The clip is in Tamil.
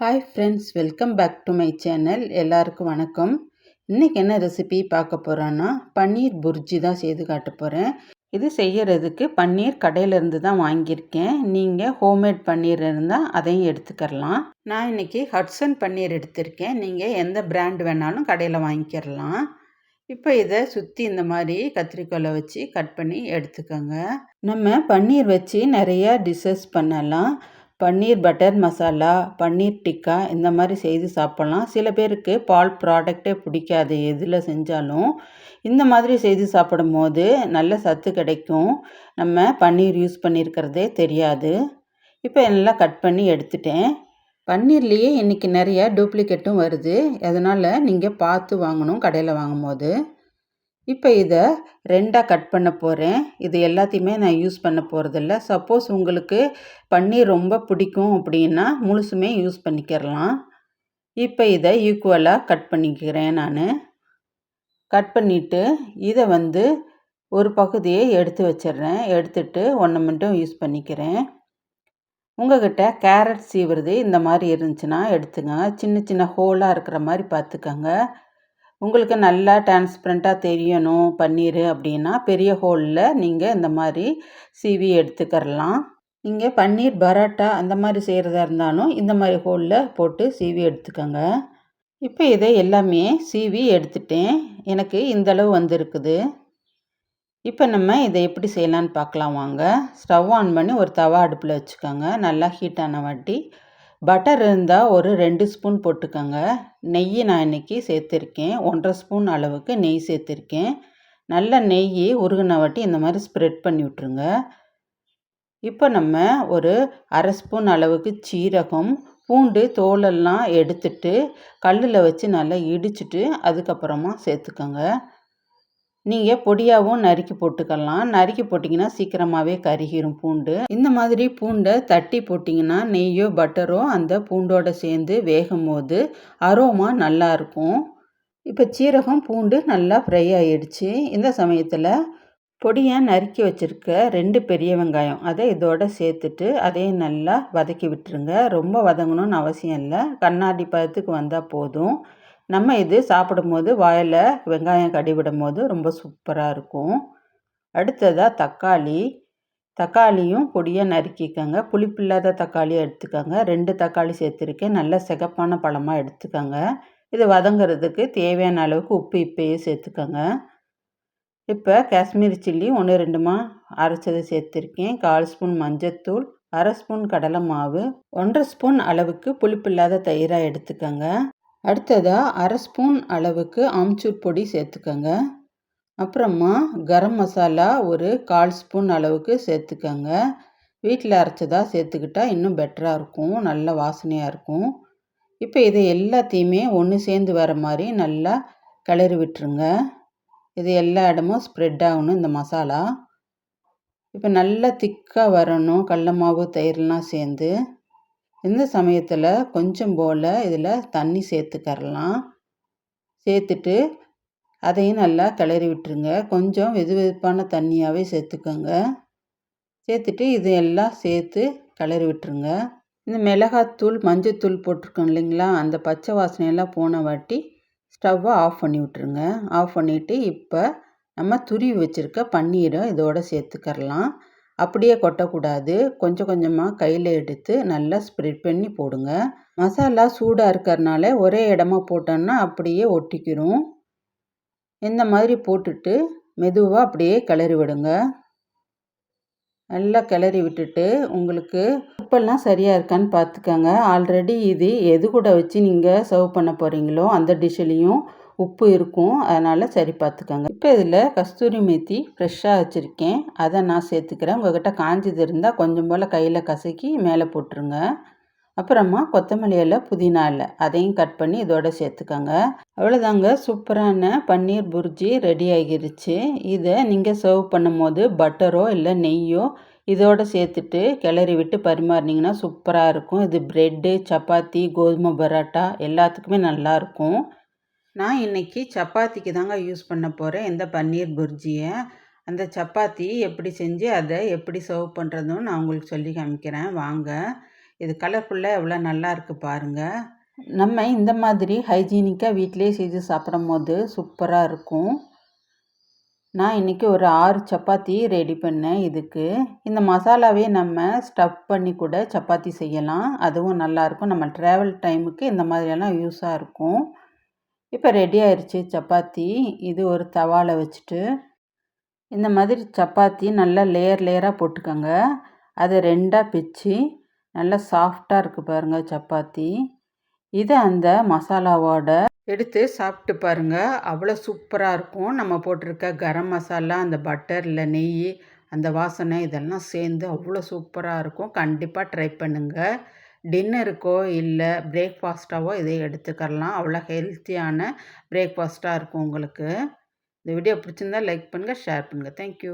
Hi friends, welcome back to my channel. எல்லாருக்கும் வணக்கம். இன்றைக்கி என்ன ரெசிபி பார்க்க போகிறோன்னா பன்னீர் புர்ஜி தான் செய்து காட்ட போகிறேன். இது செய்கிறதுக்கு பன்னீர் கடையிலேருந்து தான் வாங்கியிருக்கேன். நீங்கள் ஹோம்மேட் பன்னீர் இருந்தால் அதையும் எடுத்துக்கலாம். நான் இன்றைக்கி ஹட்சன் பன்னீர் எடுத்திருக்கேன். நீங்கள் எந்த பிராண்ட் வேணாலும் கடையில் வாங்கிக்கிறலாம். இப்போ இதை சுற்றி இந்த மாதிரி கத்திரிக்கோலை வச்சு கட் பண்ணி எடுத்துக்கோங்க. நம்ம பன்னீர் வச்சு நிறையா டிஷ்ஷஸ் பண்ணலாம். பன்னீர் பட்டர் மசாலா, பன்னீர் டிக்கா இந்த மாதிரி செய்து சாப்பிட்லாம். சில பேருக்கு பால் ப்ராடக்டே பிடிக்காது எதில் செஞ்சாலும். இந்த மாதிரி செய்து சாப்பிடும் போது நல்ல சத்து கிடைக்கும். நம்ம பன்னீர் யூஸ் பண்ணியிருக்கிறதே தெரியாது. இப்போ எல்லாம் கட் பண்ணி எடுத்துட்டேன். பன்னீர்லேயே இன்றைக்கி நிறையா டூப்ளிகேட்டும் வருது. அதனால் நீங்கள் பார்த்து வாங்கணும் கடையில் வாங்கும்போது. இப்போ இதை ரெண்டாக கட் பண்ண போகிறேன். இது எல்லாத்தையுமே நான் யூஸ் பண்ண போகிறதில்ல. சப்போஸ் உங்களுக்கு பன்னீர் ரொம்ப பிடிக்கும் அப்படின்னா முழுசுமே யூஸ் பண்ணிக்கிறலாம். இப்போ இதை ஈக்குவலாக கட் பண்ணிக்கிறேன். நான் கட் பண்ணிவிட்டு இதை ஒரு பகுதியை எடுத்து வச்சிடுறேன். எடுத்துட்டு ஒன்று மட்டும் யூஸ் பண்ணிக்கிறேன். உங்கள்கிட்ட கேரட் சீவுறது இந்த மாதிரி இருந்துச்சுன்னா எடுத்துங்க. சின்ன சின்ன ஹோலாக இருக்கிற மாதிரி பார்த்துக்கோங்க. உங்களுக்கு நல்லா டிரான்ஸ்பரண்ட்டாக தெரியணும் பன்னீர் அப்படின்னா பெரிய ஹோலில் நீங்கள் இந்த மாதிரி சீவி எடுத்துக்கிறலாம். நீங்கள் பன்னீர் பரோட்டா அந்த மாதிரி செய்கிறதா இருந்தாலும் இந்த மாதிரி ஹோலில் போட்டு சீவி எடுத்துக்கோங்க. இப்போ இதை எல்லாமே சீவி எடுத்துட்டேன். எனக்கு இந்தளவு வந்திருக்குது. இப்போ நம்ம இதை எப்படி செய்யலான்னு பார்க்கலாம் வாங்க. ஸ்டவ் ஆன் பண்ணி ஒரு தவா அடுப்பில் வச்சுக்கோங்க. நல்லா ஹீட் ஆன வாட்டி பட்டர் இருந்தால் ஒரு 2 ஸ்பூன் போட்டுக்கோங்க. நெய் நான் இன்றைக்கி சேர்த்துருக்கேன். 1.5 ஸ்பூன் அளவுக்கு நெய் சேர்த்துருக்கேன். நல்ல நெய் உருகின வாட்டி இந்த மாதிரி ஸ்ப்ரெட் பண்ணி விட்ருங்க. இப்போ நம்ம ஒரு 1/2 ஸ்பூன் அளவுக்கு சீரகம், பூண்டு தோலெல்லாம் எடுத்துட்டு கல்லில் வச்சு நல்லா இடிச்சிட்டு அதுக்கப்புறமா சேர்த்துக்கோங்க. நீங்கள் பொடியாகவும் நறுக்கி போட்டுக்கலாம். நறுக்கி போட்டிங்கன்னா சீக்கிரமாகவே கருகிரும் பூண்டு. இந்த மாதிரி பூண்டை தட்டி போட்டிங்கன்னா நெய்யோ பட்டரோ அந்த பூண்டோடு சேர்ந்து வேகும் போது அரோமா நல்லாயிருக்கும். இப்போ சீரகம் பூண்டு நல்லா ஃப்ரை ஆகிடுச்சு. இந்த சமயத்தில் பொடியாக நறுக்கி வச்சுருக்க 2 பெரிய வெங்காயம் அதை இதோட சேர்த்துட்டு அதையும் நல்லா வதக்கி விட்டுருங்க. ரொம்ப வதங்கணும்னு அவசியம் இல்லை. கண்ணாடி பதத்துக்கு வந்தால் போதும். நம்ம இது சாப்பிடும்போது வாயில் வெங்காயம் கடிவிடும் போது ரொம்ப சூப்பராக இருக்கும். அடுத்ததாக தக்காளியும் பொடியாக நறுக்கிக்கோங்க. புளிப்பில்லாத தக்காளியை எடுத்துக்கோங்க. 2 தக்காளி சேர்த்துருக்கேன். நல்ல சிகப்பான பழமாக எடுத்துக்கோங்க. இது வதங்கிறதுக்கு தேவையான அளவுக்கு உப்பு இப்போயே சேர்த்துக்கோங்க. இப்போ காஷ்மீரி சில்லி 1-2 அரைச்சதை சேர்த்துருக்கேன். 1/4 ஸ்பூன் மஞ்சத்தூள், 1/2 ஸ்பூன் கடலை மாவு, 1.5 ஸ்பூன் அளவுக்கு புளிப்பில்லாத தயிராக எடுத்துக்கோங்க. அடுத்ததாக 1/2 ஸ்பூன் அளவுக்கு ஆம்ச்சூர் பொடி சேர்த்துக்கோங்க. அப்புறமா கரம் மசாலா ஒரு 1/4 ஸ்பூன் அளவுக்கு சேர்த்துக்கோங்க. வீட்டில் அரைச்சதாக சேர்த்துக்கிட்டால் இன்னும் பெட்டராக இருக்கும். நல்ல வாசனையாக இருக்கும். இப்போ இதை எல்லாத்தையுமே ஒன்று சேர்ந்து வர மாதிரி நல்லா கிளறி விட்டுருங்க. இது எல்லா இடமும் ஸ்ப்ரெட் ஆகணும் இந்த மசாலா. இப்போ நல்லா திக்காக வரணும் கடல மாவு தயிர்லாம் சேர்ந்து. இந்த சமயத்தில் கொஞ்சம் போல் இதில் தண்ணி சேர்த்துக்கரலாம். சேர்த்துட்டு அதையும் நல்லா கிளறி விட்டுருங்க. கொஞ்சம் வெதுவெதுப்பான தண்ணியாகவே சேர்த்துக்கோங்க. சேர்த்துட்டு இது எல்லாம் சேர்த்து கிளறி விட்டுருங்க. இந்த மிளகாத்தூள் மஞ்சத்தூள் போட்டிருக்கோம் இல்லைங்களா, அந்த பச்சை வாசனையெல்லாம் போன வாட்டி ஸ்டவ்வை ஆஃப் பண்ணி விட்டுருங்க. ஆஃப் பண்ணிவிட்டு இப்போ நம்ம துருவி வச்சுருக்க பன்னீரை இதோடு சேர்த்துக்கரலாம். அப்படியே கொட்டக்கூடாது. கொஞ்சம் கொஞ்சமாக கையில் எடுத்து நல்லா ஸ்ப்ரெட் பண்ணி போடுங்க. மசாலா சூடாக இருக்கிறனால ஒரே இடமா போட்டோன்னா அப்படியே ஒட்டிக்கிரும். இந்த மாதிரி போட்டுட்டு மெதுவாக அப்படியே கிளறி விடுங்க. நல்லா கிளறி விட்டுட்டு உங்களுக்கு உப்பெல்லாம் சரியாக இருக்கான்னு பார்த்துக்கோங்க. ஆல்ரெடி இது எது கூட வச்சு நீங்கள் சர்வ் பண்ண போகிறீங்களோ அந்த டிஷ்ஷுலேயும் உப்பு இருக்கும். அதனால் சரி பார்த்துக்கோங்க. இப்போ இதில் கஸ்தூரி மேத்தி ஃப்ரெஷ்ஷாக வச்சுருக்கேன். அதை நான் சேர்த்துக்கிறேன். உங்கள்கிட்ட காஞ்சது இருந்தால் கொஞ்சம் போல் கையில் கசக்கி மேலே போட்டுருங்க. அப்புறமா கொத்தமல்லி இலை, புதினா இலை அதையும் கட் பண்ணி இதோட சேர்த்துக்கோங்க. அவ்வளோதாங்க, சூப்பரான பன்னீர் புர்ஜி ரெடி ஆகிருச்சு. இதை நீங்கள் சர்வ் பண்ணும்போது பட்டரோ இல்லை நெய்யோ இதோடு சேர்த்துட்டு கிளறி விட்டு பரிமாறினீங்கன்னா சூப்பராக இருக்கும். இது ப்ரெட்டு, சப்பாத்தி, கோதுமை பரோட்டா எல்லாத்துக்குமே நல்லாயிருக்கும். நான் இன்றைக்கி சப்பாத்திக்கு தாங்க யூஸ் பண்ண போகிறேன் இந்த பன்னீர் புர்ஜியை. அந்த சப்பாத்தி எப்படி செஞ்சு அதை எப்படி சர்வ் பண்ணுறதுன்னு நான் உங்களுக்கு சொல்லி காமிக்கிறேன் வாங்க. இது கலர்ஃபுல்லாக எவ்வளோ நல்லா இருக்குது பாருங்கள். நம்ம இந்த மாதிரி ஹைஜீனிக்காக வீட்டிலேயே செஞ்சு சாப்பிடும்போது சூப்பராக இருக்கும். நான் இன்றைக்கி ஒரு 6 சப்பாத்தி ரெடி பண்ணேன் இதுக்கு. இந்த மசாலாவே நம்ம ஸ்டஃப் பண்ணி கூட சப்பாத்தி செய்யலாம். அதுவும் நல்லாயிருக்கும். நம்ம ட்ராவல் டைமுக்கு இந்த மாதிரியெல்லாம் யூஸாக இருக்கும். இப்போ ரெடி ஆயிடுச்சு சப்பாத்தி. இது ஒரு தவாவில் வச்சுட்டு இந்த மாதிரி சப்பாத்தி நல்லா லேயர் லேயராக போட்டுக்கோங்க. அதை 2ஆக பிச்சு நல்லா சாஃப்டாக இருக்குது பாருங்கள் சப்பாத்தி. இதை அந்த மசாலாவோட எடுத்து சாப்பிட்டு பாருங்கள். அவ்வளோ சூப்பராக இருக்கும். நம்ம போட்டிருக்க கரம் மசாலா, அந்த பட்டர் இல்லை நெய், அந்த வாசனை இதெல்லாம் சேர்ந்து அவ்வளோ சூப்பராக இருக்கும். கண்டிப்பாக ட்ரை பண்ணுங்கள். டின்னருக்கோ இல்லை பிரேக்ஃபாஸ்ட்டாவோ இதை எடுத்துக்கலாம். அவ்வளோ ஹெல்த்தியான பிரேக்ஃபாஸ்ட்டாக இருக்கும் உங்களுக்கு. இந்த வீடியோ பிடிச்சிருந்தா லைக் பண்ணுங்கள், ஷேர் பண்ணுங்கள். தேங்க்யூ.